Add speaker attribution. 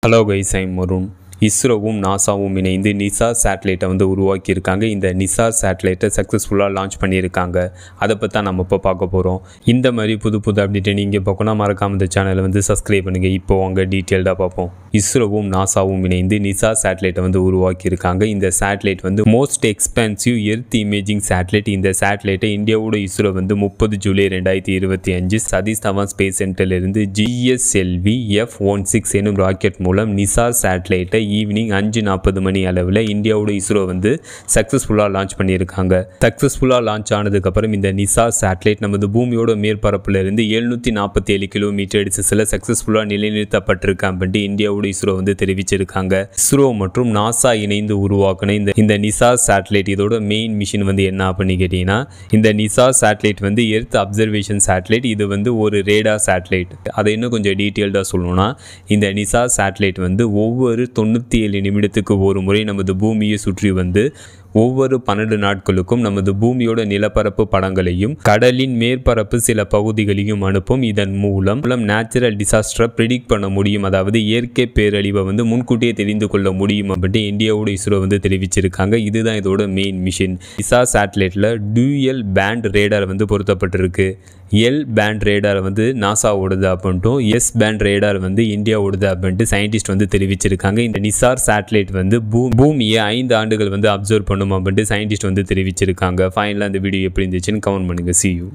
Speaker 1: Hello guys, I'm Varun. இஸ்ரோவும் நாசாவும் இணைந்து நிசார் சேட்டலைட்டை உருவாக்கியிருக்காங்க. இந்த நிசார் சேட்டலைட்டை சக்ஸஸ்ஃபுல்லாக லான்ச் பண்ணியிருக்காங்க. அதை பற்றி தான் நம்ம இப்போ பார்க்க போகிறோம். இந்த மாதிரி புது அப்டேட்டை நீங்கள் பார்க்கணும், மறக்காம இந்த சேனலை சப்ஸ்கிரைப் பண்ணுங்கள். இப்போ அவங்க டீட்டெயில்டாக பார்ப்போம். இஸ்ரோவும் நாசாவும் இணைந்து நிசார் சேட்டலைட்டை உருவாக்கியிருக்காங்க. இந்த satellite most expensive earth imaging satellite. இந்த சேட்டலைட்டை இந்தியாவோட இஸ்ரோ 30 ஜூலை 2025 சதீஷ் தவான் ஸ்பேஸ் சென்டரிலிருந்து GSLV F-16 எனும் ராக்கெட் மூலம் நிசார் சேட்டலைட்டை ஈவினிங் 5:40 மணி அளவில் இந்தியாவோட இஸ்ரோ சக்ஸஸ்ஃபுல்லாக லான்ச் பண்ணியிருக்காங்க. சக்ஸஸ்ஃபுல்லாக லான்ச் ஆனதுக்கப்புறம் இந்த நிசார் சேட்டலைட் நமது பூமியோட மேற்பரப்பிலிருந்து 747 கிலோமீட்டர் டிஸ்டன்ஸில் சக்ஸஸ்ஃபுல்லாக நிலைநிறுத்தப்பட்டிருக்கு அப்படின்ட்டு இந்தியாவோட இஸ்ரோ தெரிவிச்சிருக்காங்க. இஸ்ரோ மற்றும் நாசா இணைந்து உருவாக்கின இந்த நிசார் சேட்டலைட் இதோட மெயின் மிஷன் என்ன அப்படின்னு கேட்டீங்கன்னா, இந்த Nisar satellite earth observation satellite. இது ஒரு ரேடார் சேட்டலைட். அதை இன்னும் கொஞ்சம் டீட்டெயில்டாக சொல்லணும்னா, இந்த நிசார் சேட்டலைட் ஒவ்வொரு 97 நிமிடத்துக்கு ஒரு முறை நமது பூமியை சுற்றி ஒவ்வொரு 12 நாட்களுக்கும் நமது பூமியோட நிலப்பரப்பு படங்களையும் கடலின் மேற்பரப்பு சில பகுதிகளையும் அனுப்பும். இதன் மூலம் நேச்சுரல் டிசாஸ்டரை ப்ரிடிக்ட் பண்ண முடியும். அதாவது இயற்கை பேரழிவை முன்கூட்டியே தெரிந்து கொள்ள முடியும் அப்படின்ட்டு இந்தியாவோட இஸ்ரோ தெரிவிச்சிருக்காங்க. இதுதான் இதோட மெயின் மிஷன். நிசார் சேட்டலைட்டில் டூயல் பேண்ட் ரேடார் பொருத்தப்பட்டிருக்கு. எல் பேண்ட் ரேடார் நாசாவோடது அப்படின்ட்டும், எஸ் பேண்ட் ரேடார் இந்தியாவோடது அப்படின்ட்டு சயின்டிஸ்ட் தெரிவிச்சிருக்காங்க. இந்த நிசார் சேட்டலைட் பூமியை 5 ஆண்டுகள் அப்சர்வ் பண்ணும் அப்படின்ட்டு சயின்டிஸ்ட் தெரிவிச்சிருக்காங்க. ஃபைனலாக இந்த வீடியோ எப்படி இருந்துச்சுன்னு கமெண்ட் பண்ணுங்கள். See you.